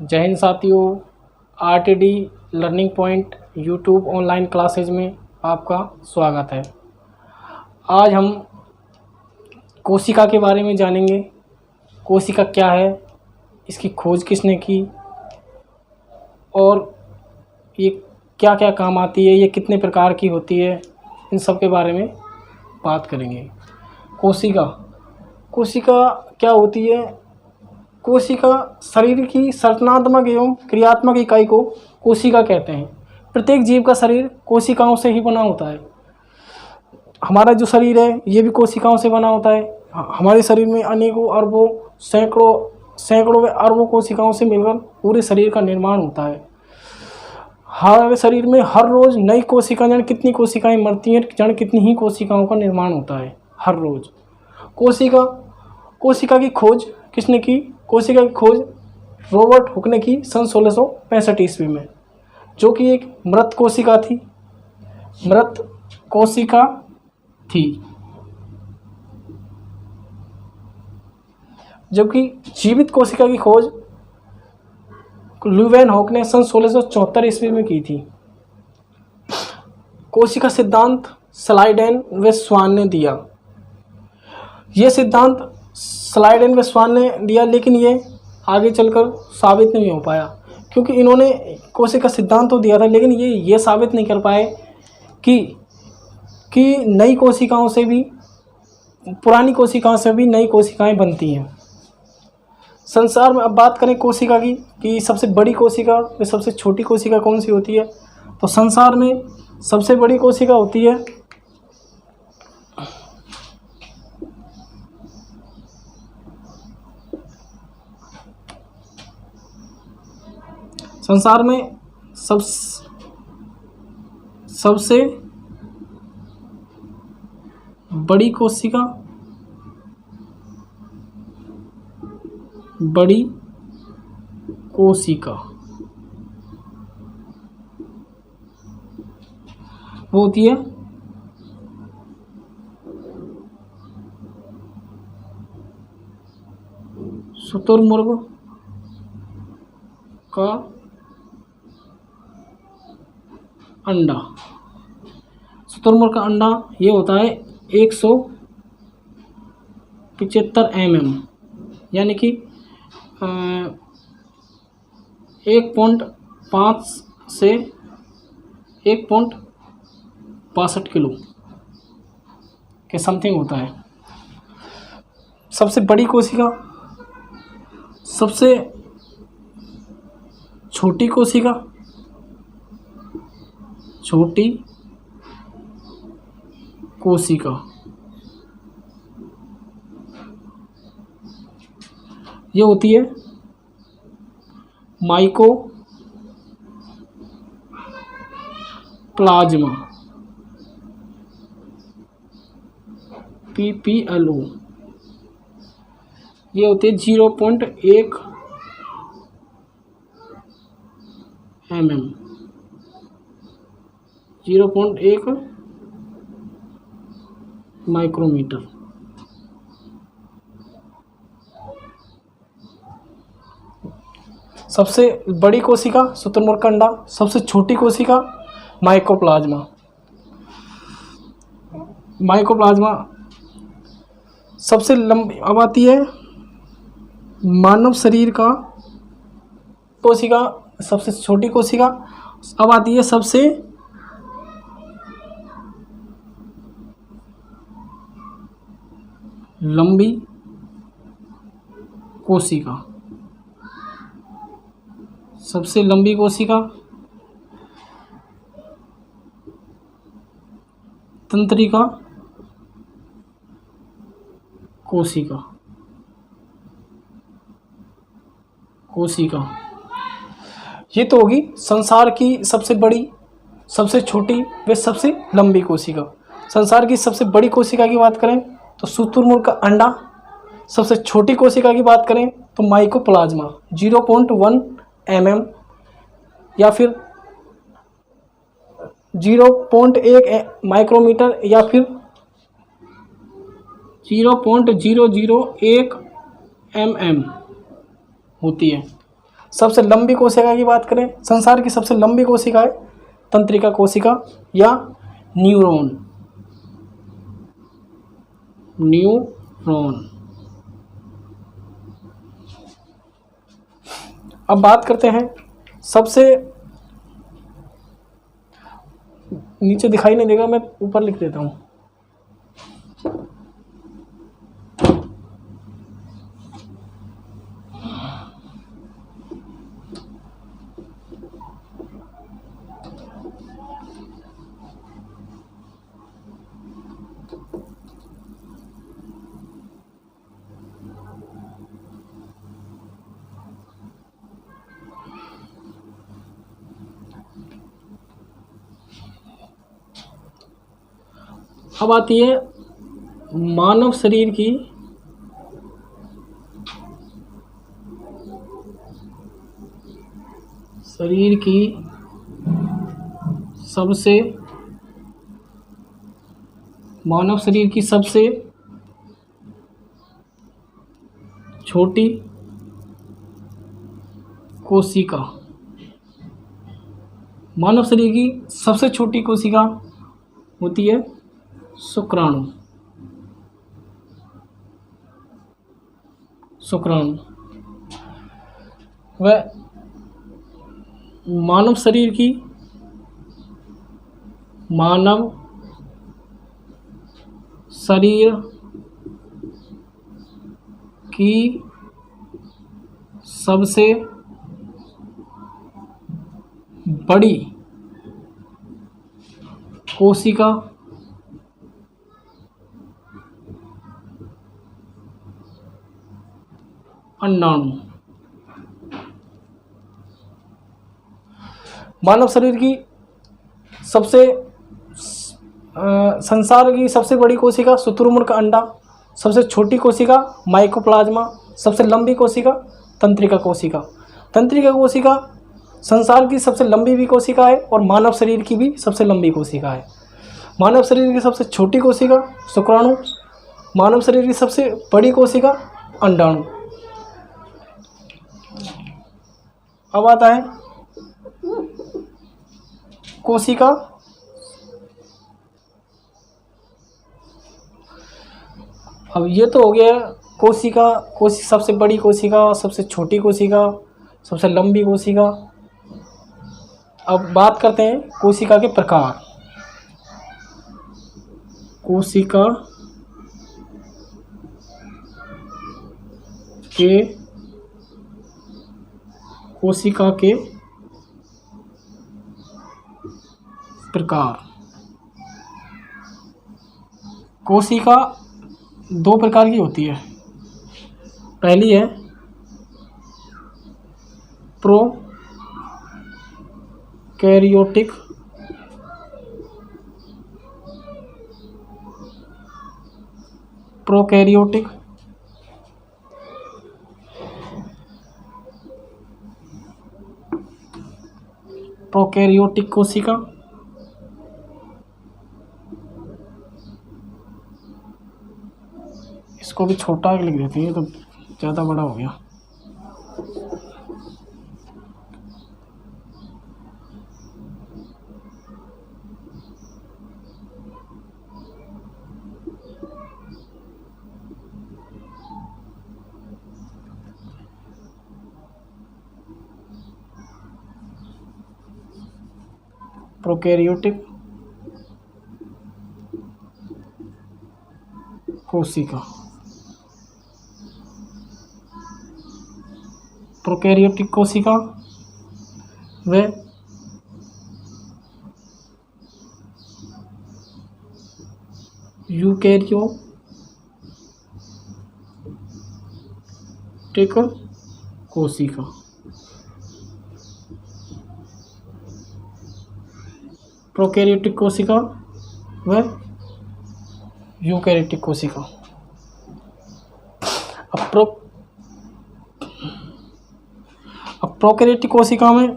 जय हिंद साथियों, RTD learning point YouTube online classes में आपका स्वागत है। आज हम कोशिका के बारे में जानेंगे। कोशिका क्या है, इसकी खोज किसने की और ये क्या क्या काम आती है, ये कितने प्रकार की होती है, इन सब के बारे में बात करेंगे। कोशिका क्या होती है? कोशिका शरीर की संरचनात्मक एवं क्रियात्मक इकाई को कोशिका कहते हैं। प्रत्येक जीव का शरीर कोशिकाओं से ही बना होता है। हमारा जो शरीर है ये भी कोशिकाओं से बना होता है। हमारे शरीर में अनेकों अरबों सैकड़ों व अरबों कोशिकाओं से मिलकर पूरे शरीर का निर्माण होता है। हमारे शरीर में हर रोज़ नई कोशिकाएं, जाने कितनी कोशिकाएं मरती हैं, जाने कितनी ही कोशिकाओं का निर्माण होता है हर रोज़। कोशिका की खोज किसने की? कोशिका की खोज रॉबर्ट हुक ने की सन 1665 ईस्वी में, जो कि एक मृत कोशिका थी। जबकि जीवित कोशिका की खोज ल्यूवेनहॉक ने सन 1674 ईस्वी में की थी। कोशिका सिद्धांत स्लाइडेन व स्वान ने दिया। ये सिद्धांत स्लाइडेन व स्वान ने दिया, लेकिन ये आगे चलकर साबित नहीं हो पाया, क्योंकि इन्होंने कोशिका सिद्धांत तो दिया था, लेकिन ये साबित नहीं कर पाए कि नई कोशिकाओं से भी, पुरानी कोशिकाओं से भी नई कोशिकाएं बनती हैं। संसार में अब बात करें कोशिका की कि सबसे बड़ी कोशिका व सबसे छोटी कोशिका कौन सी होती है, तो संसार में सबसे बड़ी कोशिका होती है संसार में सबसे बड़ी कोशिका वो होती है शुतुरमुर्ग का अंडा। शुतुरमुर्ग का अंडा ये होता है 175 mm, यानी कि 1.5 से 1.62 किलो के समथिंग होता है। सबसे बड़ी कोशिका, सबसे छोटी कोशिका, ये होती है माइकोप्लाज्मा, PPLO। ये होती है 0.1 mm, 0.1 माइक्रोमीटर। सबसे बड़ी कोशिका शुतुरमुर्ग का अंडा, सबसे छोटी कोशिका माइकोप्लाज्मा। सबसे लंबी अब आती है मानव शरीर का कोशिका, सबसे छोटी कोशिका। अब आती है सबसे लंबी कोशिका। सबसे लंबी कोशिका तंत्रिका कोशिका। ये तो होगी संसार की सबसे बड़ी, सबसे छोटी व सबसे लंबी कोशिका। संसार की सबसे बड़ी कोशिका की बात करें तो शुतुरमुर्ग का अंडा। सबसे छोटी कोशिका की बात करें तो माइकोप्लाज्मा 0.1 mm या फिर 0.1 माइक्रोमीटर या फिर 0.001 mm होती है। सबसे लंबी कोशिका की बात करें, संसार की सबसे लंबी कोशिका है तंत्रिका कोशिका या न्यूरॉन। अब बात करते हैं सबसे, नीचे दिखाई नहीं देगा, मैं ऊपर लिख देता हूँ। अब आती है मानव शरीर की सबसे छोटी कोशिका। मानव शरीर की सबसे छोटी कोशिका होती है शुक्राणु। वह मानव शरीर की सबसे बड़ी कोशिका अंडाणु। मानव शरीर की संसार की सबसे बड़ी कोशिका शुतुरमुर्ग का अंडा, सबसे छोटी कोशिका माइकोप्लाज्मा, सबसे लंबी कोशिका तंत्रिका कोशिका। तंत्रिका कोशिका संसार की सबसे लंबी भी कोशिका है और मानव शरीर की भी सबसे लंबी कोशिका है। मानव शरीर की सबसे छोटी कोशिका शुक्राणु, मानव शरीर की सबसे बड़ी कोशिका अंडाणु। अब आता है कोशिका। अब ये तो हो गया कोशिका, सबसे बड़ी कोशिका, सबसे छोटी कोशिका, सबसे लंबी कोशिका। अब बात करते हैं कोशिका के प्रकार। कोशिका के प्रकार। कोशिका दो प्रकार की होती है। पहली है प्रोकैरियोटिक कोशिका। इसको भी छोटा लिख देते हैं तो ज़्यादा बड़ा हो गया। प्रोकैरियोटिक कोशिका। प्रोकैरियोटिक कोशिका व यूकैरियोटिक कोशिका। प्रोकैरियोटिक कोशिका व यूकैरियोटिक कोशिका। अब प्रोकैरियोटिक कोशिका में